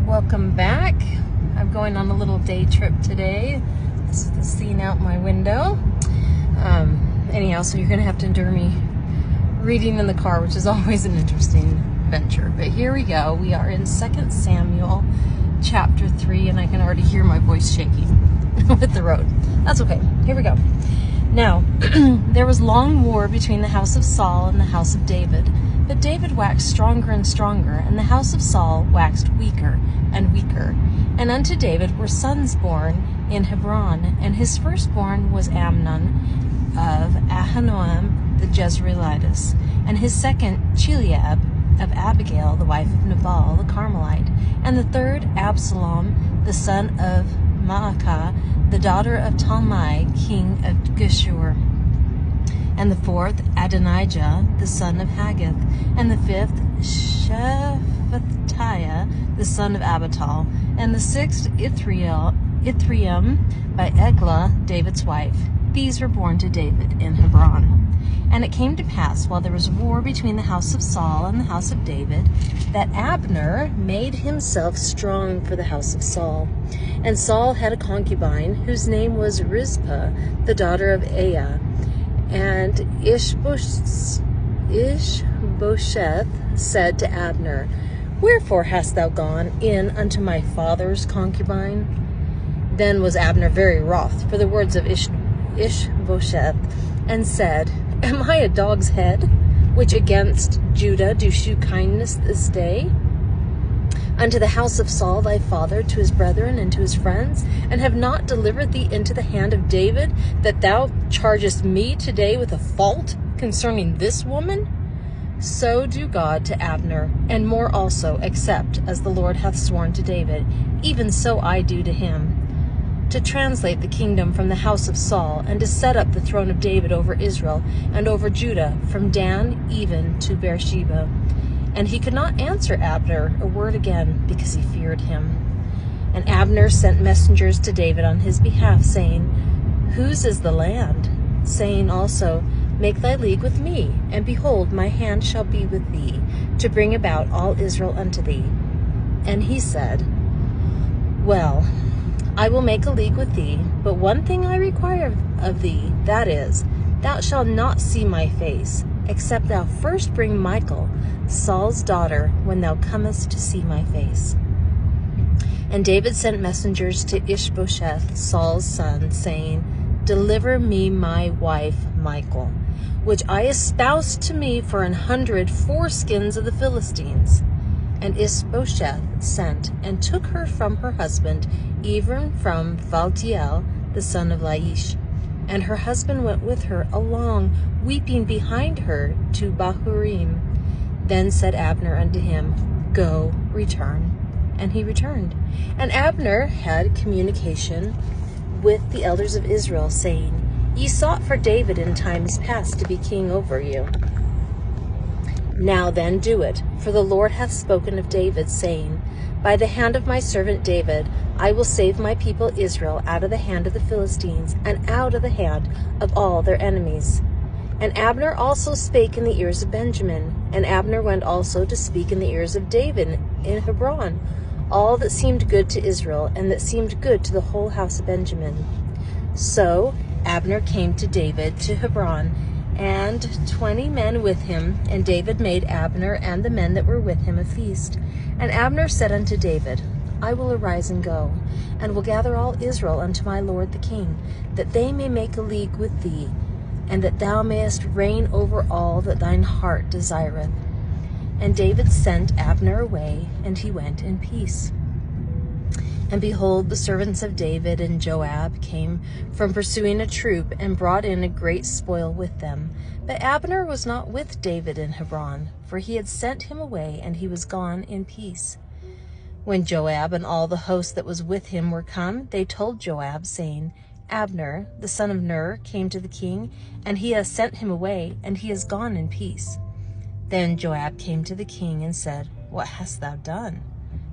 Welcome back. I'm going on a little day trip today. This is the scene out my window. Anyhow, so you're going to have to endure me reading in the car, which is always an interesting venture. But here we go. We are in 2 Samuel chapter 3, and I can already hear my voice shaking with the road. That's okay. Here we go. Now, there was long war between the house of Saul and the house of David. But David waxed stronger and stronger, and the house of Saul waxed weaker and weaker. And unto David were sons born in Hebron, and his firstborn was Amnon of Ahinoam the Jezreelitess, and his second Chileab of Abigail, the wife of Nabal the Carmelite, and the third Absalom, the son of Maacah, the daughter of Talmai, king of Geshur, and the fourth Adonijah, the son of Haggith, and the fifth Shephatiah, the son of Abital, and the sixth Ithream by Eglah, David's wife. These were born to David in Hebron. And it came to pass, while there was war between the house of Saul and the house of David, that Abner made himself strong for the house of Saul. And Saul had a concubine, whose name was Rizpah, the daughter of Aiah. And Ishbosheth said to Abner, Wherefore hast thou gone in unto my father's concubine? Then was Abner very wroth for the words of Ishbosheth, and said, Am I a dog's head, which against Judah do shew kindness this day? Unto the house of Saul thy father, to his brethren and to his friends, and have not delivered thee into the hand of David, that thou chargest me today with a fault concerning this woman? So do God to Abner, and more also, except as the Lord hath sworn to David, even so I do to him, to translate the kingdom from the house of Saul, and to set up the throne of David over Israel and over Judah, from Dan even to Beersheba. And he could not answer Abner a word again, because he feared him. And Abner sent messengers to David on his behalf, saying, Whose is the land? Saying also, Make thy league with me, and behold, my hand shall be with thee, to bring about all Israel unto thee. And he said, Well, I will make a league with thee, but one thing I require of thee, that is, thou shalt not see my face, except thou first bring Michal, Saul's daughter, when thou comest to see my face. And David sent messengers to Ishbosheth, Saul's son, saying, Deliver me my wife Michal, which I espoused to me for 100 foreskins of the Philistines. And Ishbosheth sent, and took her from her husband, even from Phaltiel, the son of Laish. And her husband went with her along, weeping behind her to Bahurim. Then said Abner unto him, Go, return. And he returned. And Abner had communication with the elders of Israel, saying, Ye sought for David in times past to be king over you. Now then do it, for the Lord hath spoken of David, saying, By the hand of my servant David I will save my people Israel out of the hand of the Philistines, and out of the hand of all their enemies. And Abner also spake in the ears of Benjamin, and Abner went also to speak in the ears of David in Hebron, all that seemed good to Israel, and that seemed good to the whole house of Benjamin. So Abner came to David to Hebron, and 20 men with him, and David made Abner and the men that were with him a feast. And Abner said unto David, I will arise and go, and will gather all Israel unto my lord the king, that they may make a league with thee, and that thou mayest reign over all that thine heart desireth. And David sent Abner away, and he went in peace. And behold, the servants of David and Joab came from pursuing a troop, and brought in a great spoil with them. But Abner was not with David in Hebron, for he had sent him away, and he was gone in peace. When Joab and all the host that was with him were come, they told Joab, saying, Abner, the son of Ner, came to the king, and he has sent him away, and he is gone in peace. Then Joab came to the king and said, What hast thou done?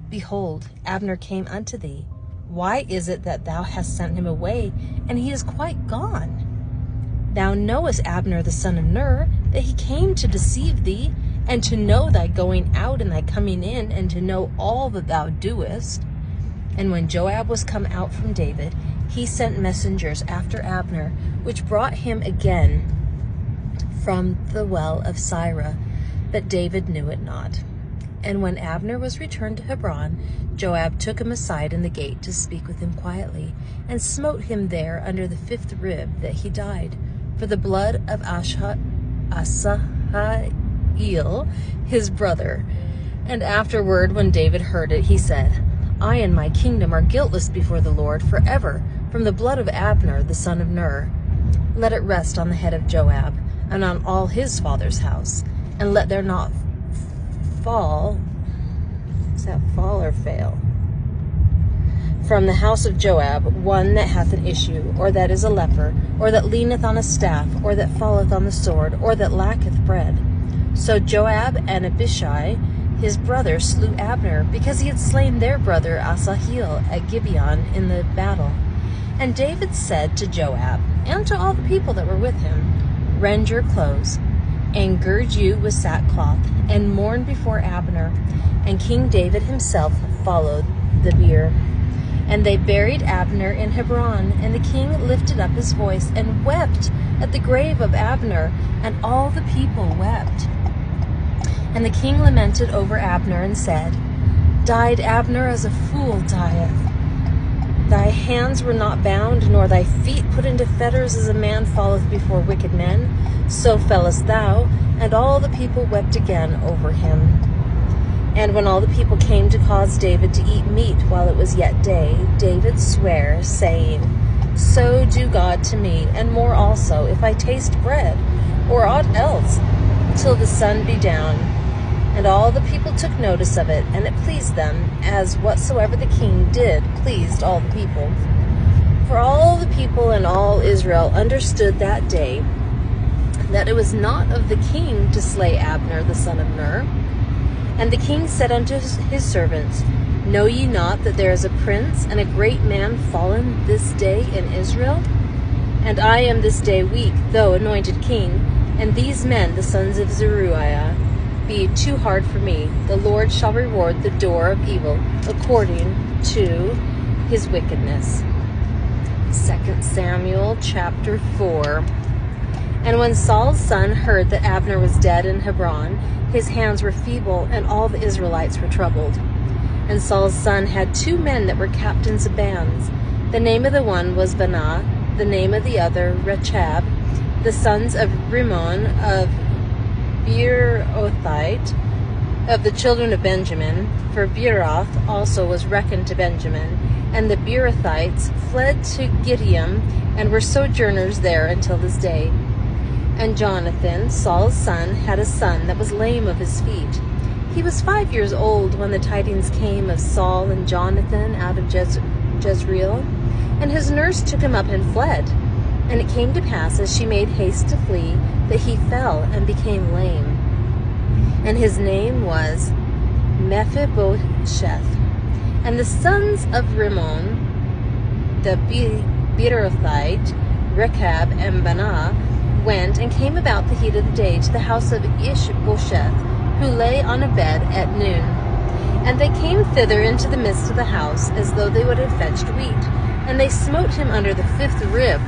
Behold, Abner came unto thee. Why is it that thou hast sent him away, and he is quite gone? Thou knowest Abner the son of Ner, that he came to deceive thee, and to know thy going out and thy coming in, and to know all that thou doest. And when Joab was come out from David, he sent messengers after Abner, which brought him again from the well of Sirah, but David knew it not. And when Abner was returned to Hebron, Joab took him aside in the gate to speak with him quietly, and smote him there under the 5th rib, that he died, for the blood of Asahel, his brother. And afterward, when David heard it, he said, I and my kingdom are guiltless before the Lord forever, from the blood of Abner, the son of Ner. Let it rest on the head of Joab, and on all his father's house, and let there not fall, is that fall or fail? From the house of Joab one that hath an issue, or that is a leper, or that leaneth on a staff, or that falleth on the sword, or that lacketh bread. So Joab and Abishai his brother slew Abner, because he had slain their brother Asahel at Gibeon in the battle. And David said to Joab, and to all the people that were with him, Rend your clothes, and gird you with sackcloth, and mourn before Abner. And King David himself followed the bier. And they buried Abner in Hebron, and the king lifted up his voice, and wept at the grave of Abner, and all the people wept. And the king lamented over Abner, and said, Died Abner as a fool dieth. Thy hands were not bound, nor thy feet put into fetters, as a man falleth before wicked men. So fellest thou. And all the people wept again over him. And when all the people came to cause David to eat meat while it was yet day, David sware, saying, So do God to me, and more also, if I taste bread, or aught else, till the sun be down. And all the people took notice of it, and it pleased them, as whatsoever the king did pleased all the people. For all the people and all Israel understood that day that it was not of the king to slay Abner the son of Ner. And the king said unto his servants, Know ye not that there is a prince and a great man fallen this day in Israel? And I am this day weak, though anointed king, and these men, the sons of Zeruiah, be too hard for me. The Lord shall reward the doer of evil according to his wickedness. 2 Samuel chapter 4. And when Saul's son heard that Abner was dead in Hebron, his hands were feeble, and all the Israelites were troubled. And Saul's son had 2 men that were captains of bands. The name of the one was Baanah, the name of the other Rechab, the sons of Rimmon of Beerothite, of the children of Benjamin, for Beeroth also was reckoned to Benjamin. And the Beerothites fled to Gideon, and were sojourners there until this day. And Jonathan, Saul's son, had a son that was lame of his feet. He was 5 years old when the tidings came of Saul and Jonathan out of Jezreel. And his nurse took him up and fled. And it came to pass, as she made haste to flee, that he fell and became lame. And his name was Mephibosheth. And the sons of Rimmon, the Beerothite, Rechab, and Baanah, went and came about the heat of the day to the house of Ishbosheth, who lay on a bed at noon. And they came thither into the midst of the house, as though they would have fetched wheat. And they smote him under the 5th rib.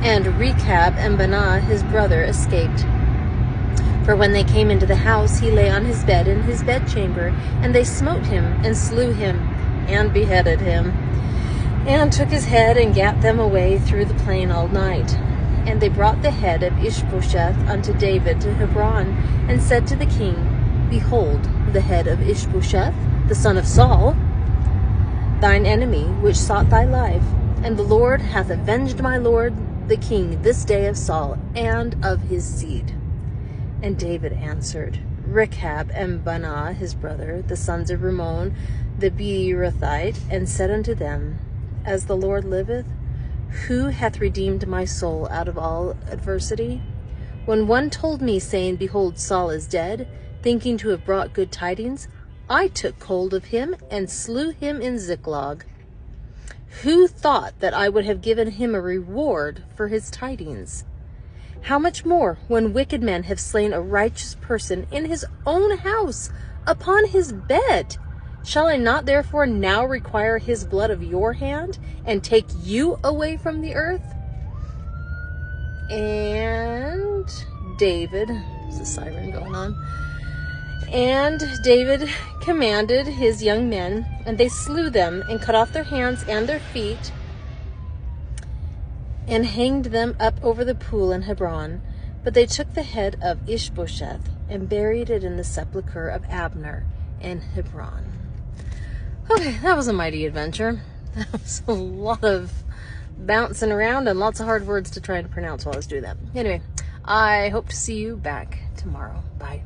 And Rechab and Baanah his brother escaped. For when they came into the house, he lay on his bed in his bedchamber, and they smote him, and slew him, and beheaded him, and took his head, and gat them away through the plain all night. And they brought the head of Ishbosheth unto David to Hebron, and said to the king, Behold, the head of Ishbosheth, the son of Saul, thine enemy, which sought thy life. And the Lord hath avenged my lord the king this day of Saul, and of his seed. And David answered, Rechab and Baanah his brother, the sons of Rimmon the Beerothite, and said unto them, As the Lord liveth, who hath redeemed my soul out of all adversity? When one told me, saying, Behold, Saul is dead, thinking to have brought good tidings, I took hold of him and slew him in Ziklag. Who thought that I would have given him a reward for his tidings? How much more when wicked men have slain a righteous person in his own house, upon his bed? Shall I not therefore now require his blood of your hand, and take you away from the earth? And David, there's a siren going on. And David commanded his young men, and they slew them, and cut off their hands and their feet, and hanged them up over the pool in Hebron. But they took the head of Ishbosheth, and buried it in the sepulchre of Abner in Hebron. Okay, that was a mighty adventure. That was a lot of bouncing around and lots of hard words to try and pronounce while I was doing that. Anyway, I hope to see you back tomorrow. Bye.